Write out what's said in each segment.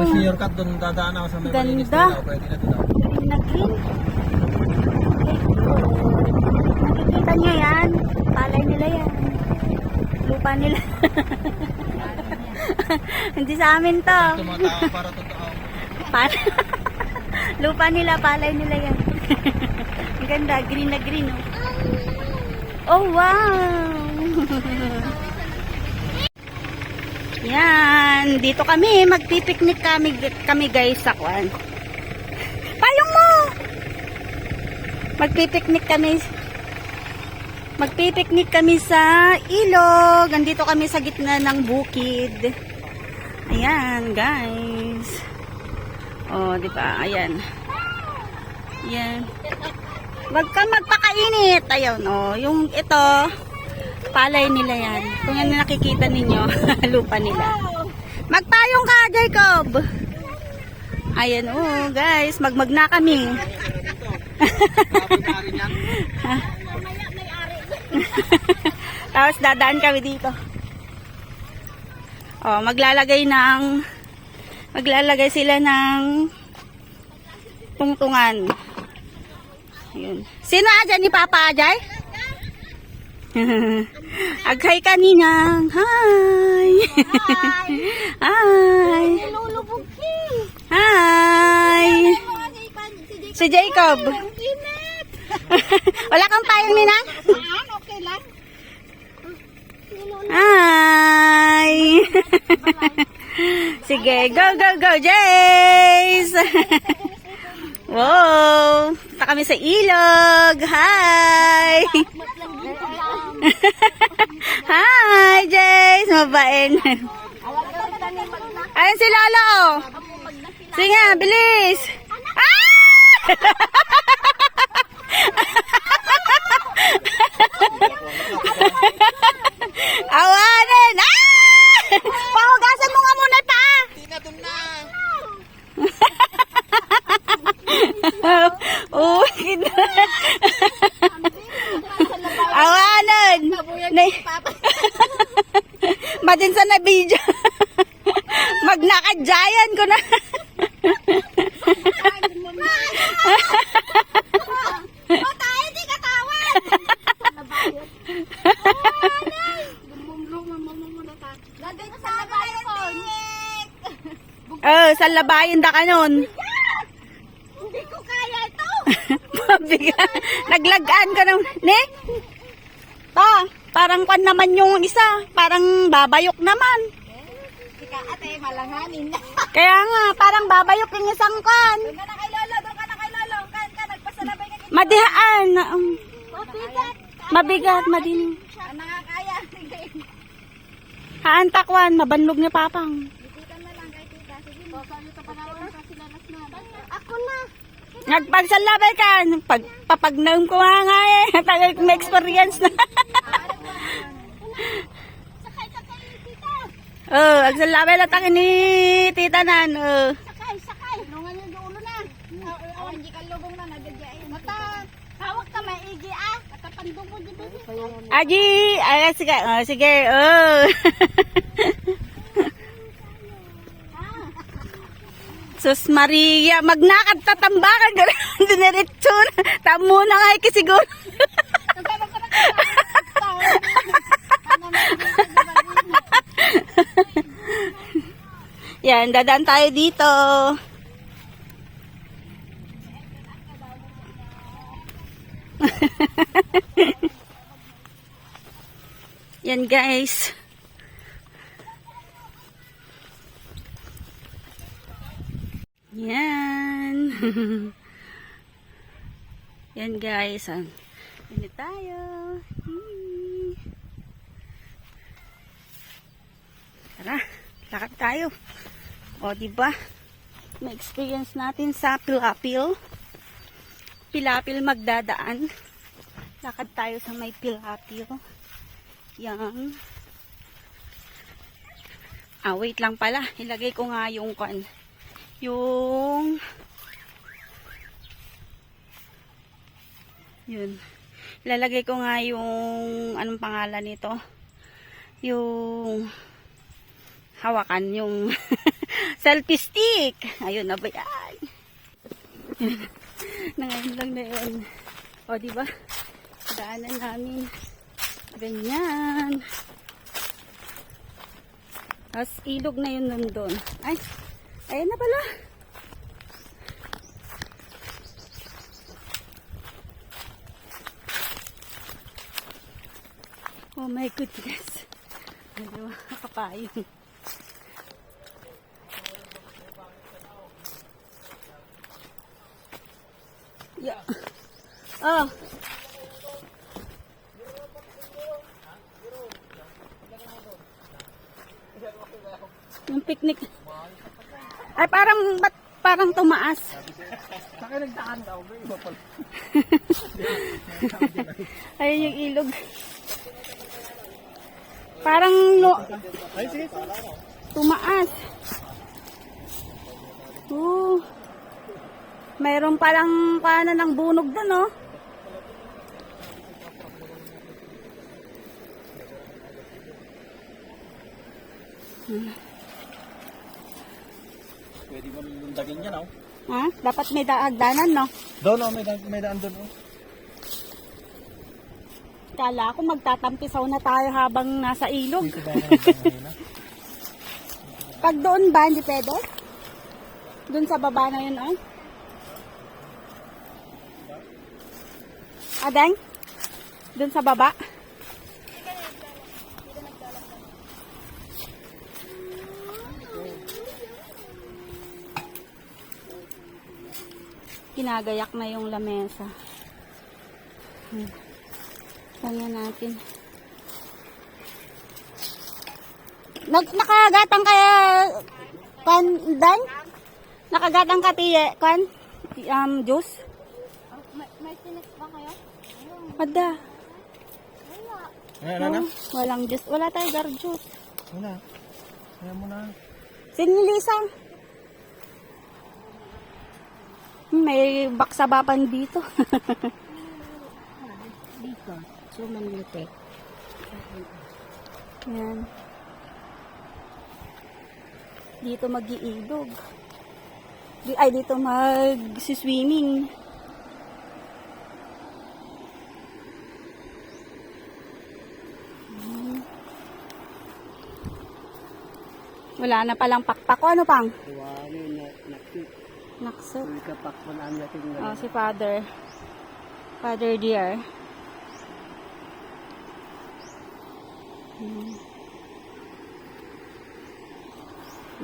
senior cut doon dadaan ako sa may malinis Ganda. na pwede na doon ako. Green na green. Nakikita nyo yan. Palay nila yan. Lupa nila. Hindi sa amin to. Tumatawa para totoo. Lupa nila, palay nila yan. Ang ganda, green na green. Oh, wow! Yan, dito kami, magpipiknik kami guys sa kwan. Payong mo! Magpipiknik kami sa ilog. Andito kami sa gitna ng bukid. Ayan, guys. Oh, di ba? Ayan. Ayan. Wag kang magpakainit. Ayun, oh. Yung ito, palay nila yan. Kung ano nakikita ninyo, lupa nila. Magpayong ka, Jacob. Ayan, oh, guys. Magmag na kami. Tapos dadaan kami dito. Oh, maglalagay sila ng tungtungan. Ayun. Sino dyan ni Papa Ajay? Aghay kanina. Hi. Hi. Hi. Si Jacob. Wala kang payong, Ninang? Okay lang. Hi. Sige, go, go, go, Jace! Wow! Punta kami sa ilog! Hi! Hi, Jace! Mabain! Ayun si Lolo! Oh. Sige, bilis! Ah! Awanin! Ah! Pahugasan mo nga muna pa! Oh, awanan! Madinsa na video. Magnakadyayan ko na. Tayo, di katawan! Oh, sa labayin da ka nun. Hindi ko kaya ito! Mabigat. Naglagaan ka ng... Ne? Pa, parang kwan naman yung isa. Parang babayok naman. Ika ate, malanganin. Kaya nga, parang babayok yung isang kwan. Doon ka na kay Lolo, doon ka na kay Lolo. Kan ka, nagpasalabay ka kay Madihaan. Mabigat. Mabigat, madining. Ang nakakaya. Sige. Haan takwan, mabanlog ni Papang. Bibitan na lang kay tita. Sige. Sali ka panawan kasi lalas na. Ako na. Nagpagsalabay ka. Pagpapagnaum ko nga eh. Tagal kong experience na. Sakay, tita. Oh, agsalabay na takin ni Tita Nan. Oh. Sakay. Nungan yung dulo na. Awan, di ka lubong na. Nagagyain. Mata, hawak ka maigi ah. Katapandong mo dito. Aji, ay sige, oh, sige. Oh. Sus Maria, magnakad tatambakan ka rin. Diniretso na. Tamo na nga ikisiguro. Yan, dadaan tayo dito. Yan guys. Yan. Yan guys. Hindi tayo. Tara, lakad tayo. O, diba? May experience natin sa Pilapil. Pilapil magdadaan. Lakad tayo sa may Pilapil. Yan. Ah, wait lang pala. Ilagay ko nga yung yun. Ilalagay ko nga yung anong pangalan nito? Yung hawakan, yung Selfie stick. Ayun na ba yan? Nangayon lang na yun. O, diba? Daanan namin. Ganyan. Tapos ilog na yun nandun. Ay, ayan na pala. Oh my goodness. Ano, kapayong. Yeah. Oh. Yung picnic. Ay, ba't parang tumaas? Saka nagdaan daw. Iba pala. Ayun yung ilog. Parang Ay, sige. tumaas. Mayroon palang paano ng bunog doon, oh. Pwede mo lundagin yan, oh. Ha? Dapat may hagdanan, no? Doon, oh. May daan doon, oh. Kala ko magtatampisaw na tayo habang nasa ilog. Dito ba na? Pag doon ba, hindi pwede? Doon sa baba na yun, oh. Adeng? Doon sa baba? Kinagayak na yung lamesa. Ganyan natin. Nakagatang kaya Dan? Nakagatang ka tiye kan? Juice? May tinis ba kayo? Ada. Ayan na. Walang juice. Wala tayo gar juice. Wala. Ayan mo na. Sinilisang. May baksabapan dito. Dito. So, manlitik. Yan. Dito mag-iilog. Ay, dito mag-swimming. Wala na palang pakpak. Ano pang? Naksit. Oh, si Father. Father dear.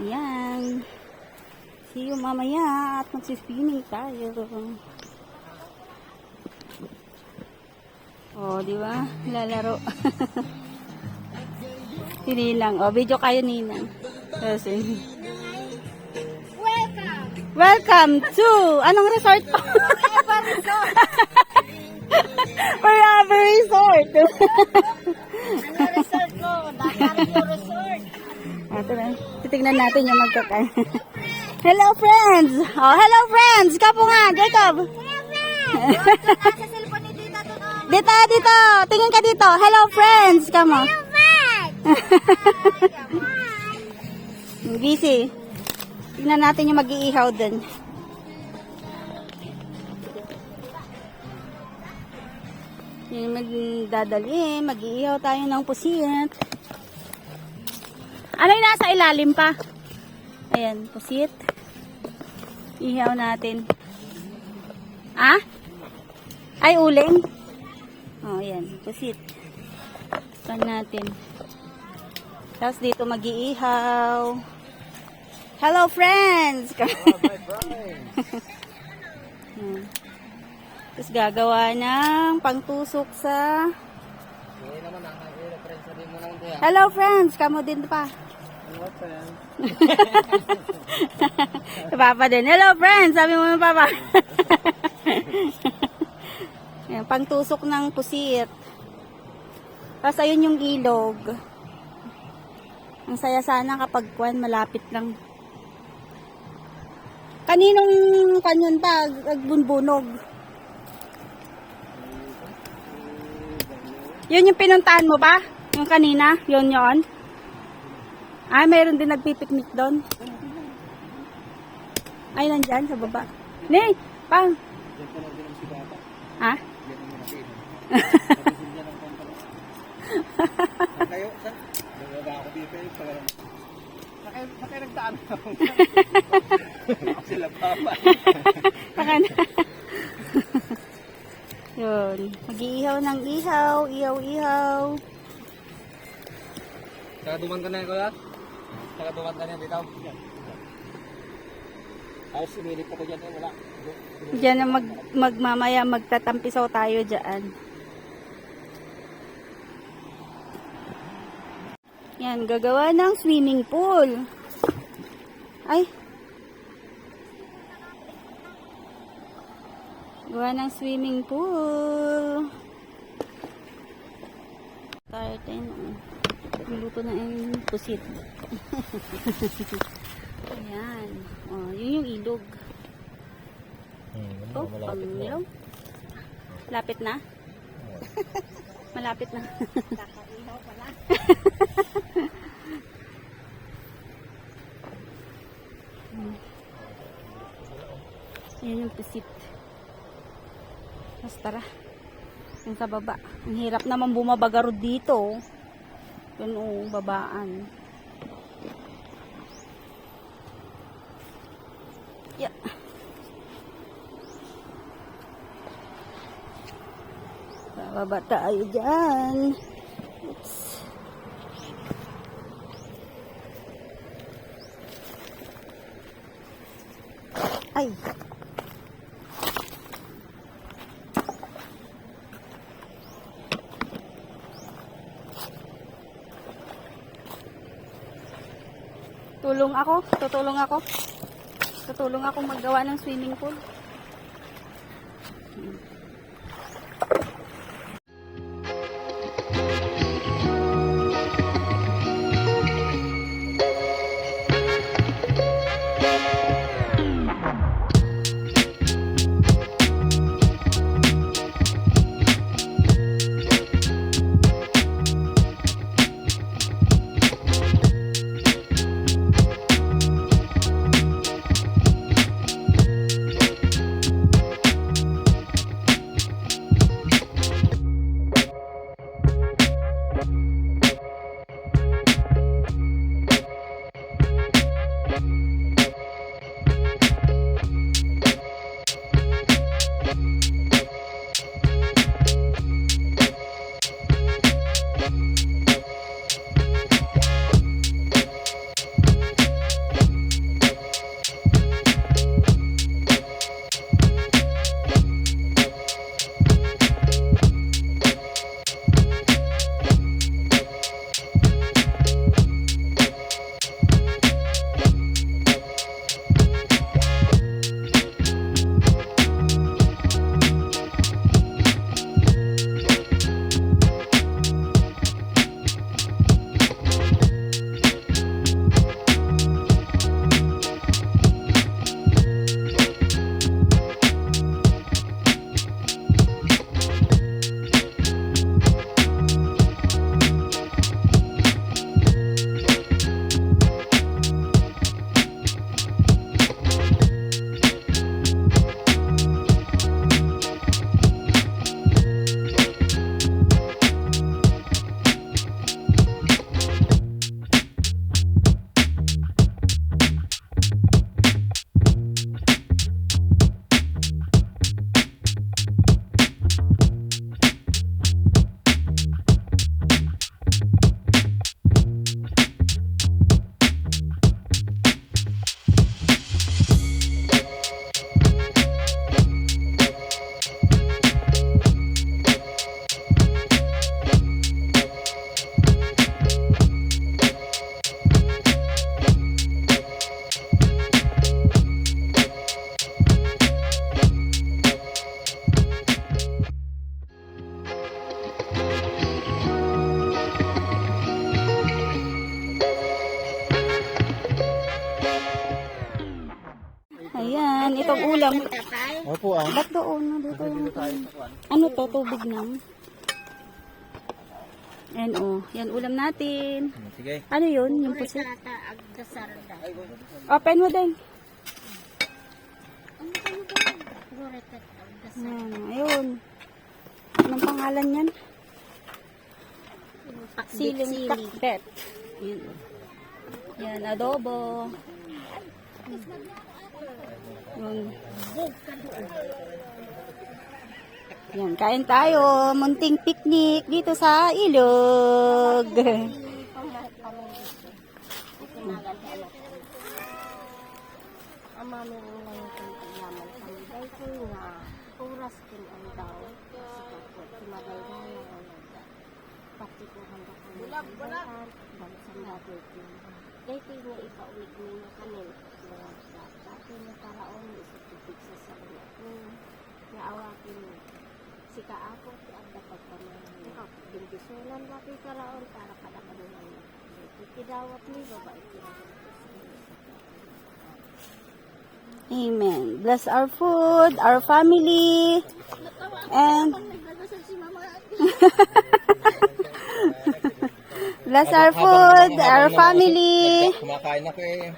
Yan. See you mamaya at magsiswimming tayo. Oh, di ba? Lalaro. Si Ninang. Oh, video kayo, Ninang. Kasi. Welcome to anong resort to? Forever Resort. Ano resort ko? Dakaryo Resort. Ito na. Titignan natin yung magkakain. Hello friends! Oh, hello friends! Kapo nga, Jacob. Nasa cellphone ni Tita doon. Dito, dito. Tingin ka dito. Hello friends! Kamo. Busy. Tingnan natin yung mag-iihaw dun. Yung magdadali, mag-iihaw tayo ng pusit. Ano yung nasa ilalim pa? Ayan, pusit. Ihaw natin. Ah? Ay, uling? Oh, ayan, pusit. Pan natin. Tapos dito mag-iihaw. Hello friends! Tapos gagawa ng pangtusok sa... Hello friends! Kamo din pa. Hello, friends. Papa din. Hello friends! Sabi mo ng papa. Ayan, pangtusok ng pusit. Tapos ayun yung ilog. Ang saya sana kapag malapit lang. Kaninong kanyon pa, nagbunbunog? Yun yung pinuntahan mo ba? Yung kanina? Yun yun? Ay, mayroon din nagpipiknik doon. Ay, nandyan sa baba. Nay, pang. Diyan ka lang din ang si Bata. Ha? Diyan ang natin. Nabisin niya ng pantalo. Saan kayo? Saan? Nagaga ako dito eh. Saan kayo nagdaan ako? Sila papa. Taka na. Yun. Mag-iihaw ng ihaw. Ihaw. Nakaduman ka na yan, kuya? Nakaduman ka na yan, bitaw? Ayos, sumilip ako dyan eh. Wala. Diyan na magmamaya magtatampisaw tayo dyan. Yan, gagawa ng swimming pool. Ay. Gawa ng swimming pool. Tartan. Niluto na yung pusit. Ayan. Oh, yun yung ilog. Oh, pangilog. Lapit na? Malapit na. Kakaihaw pala. Ayan yung pusit. Mas tara. Yung sa baba. Ang hirap naman bumabagarod dito. Yun o, babaan. Yeah. Bababa tayo dyan. Oops. Ay. Tutulong ako maggawa ng swimming pool. Ayan, itong ulam. Opo ah. Ba't doon? Dito yung tayo. ano to, tubig na. Ayan o, yan ulam natin. Sige. Ano yun? Yung pusit? Tata agdasarda. Open mo din. Ayun. Anong pangalan yan? Siling pakbet. Yan. Yan, adobo. Yan. Yan, kain tayo. Munting picnic dito sa ilog. Amami ang ngayon kong paglaman sa liday ko nga oras kin ang daw sa kapot tumagal na ang pati ko handa ko bulag bang sa bagay ko dahil nga ipaulit mo na kanin mga sa pati na paraon isa tubig sa sauna naawakin mo si kaako ti adda pagpamahan bindisunan laki karaon para kada kanunan kitidawat ni babae kinahanglan. Amen. Bless our food, our family, and bless our food, our family. Kumakain ako eh.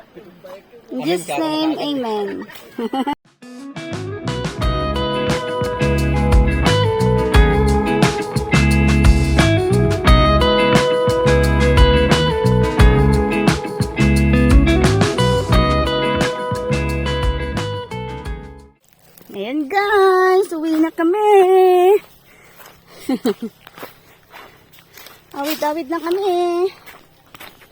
In Jesus' name, amen. Ayan guys, uwi na kami. Awit-awit na kami.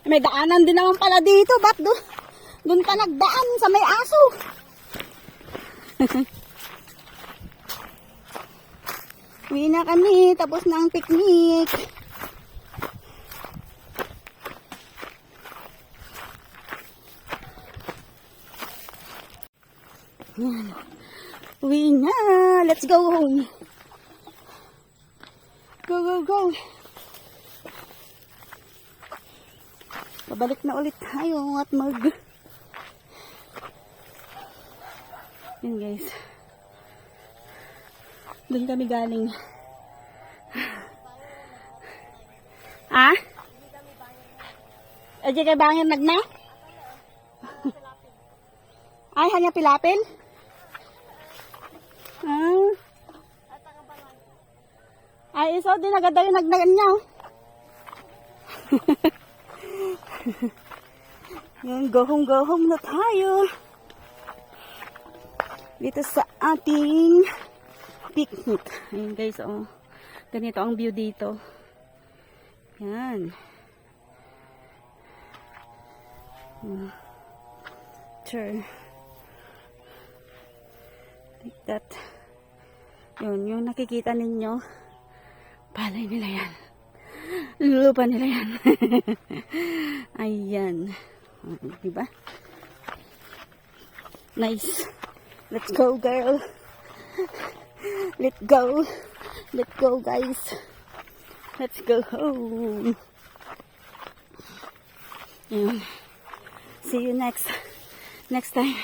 May daanan din naman pala dito. Ba't doon ka nagdaan sa may aso? Uwi na kami, tapos na ang picnic. Yan. Uwi na. Let's go home. Go, go, go. Pabalik na ulit tayo at Yun guys. Doon kami galing. Ah? Aja kay bangin nagna? Ay, hanya pilapil? Ah. Ay, iso din agad yung nagnagan niya. Yan, go home na tayo. Dito sa ating picnic. Ayun guys, oh. Ganito ang view dito. Yan. Sure. Like that. Yun, yung nakikita ninyo, palay nila yan. Lupa nila yan. Ayan. Diba? Nice. Let's go, girl. Let's go. Let's go, guys. Let's go home. Ayan. See you next time.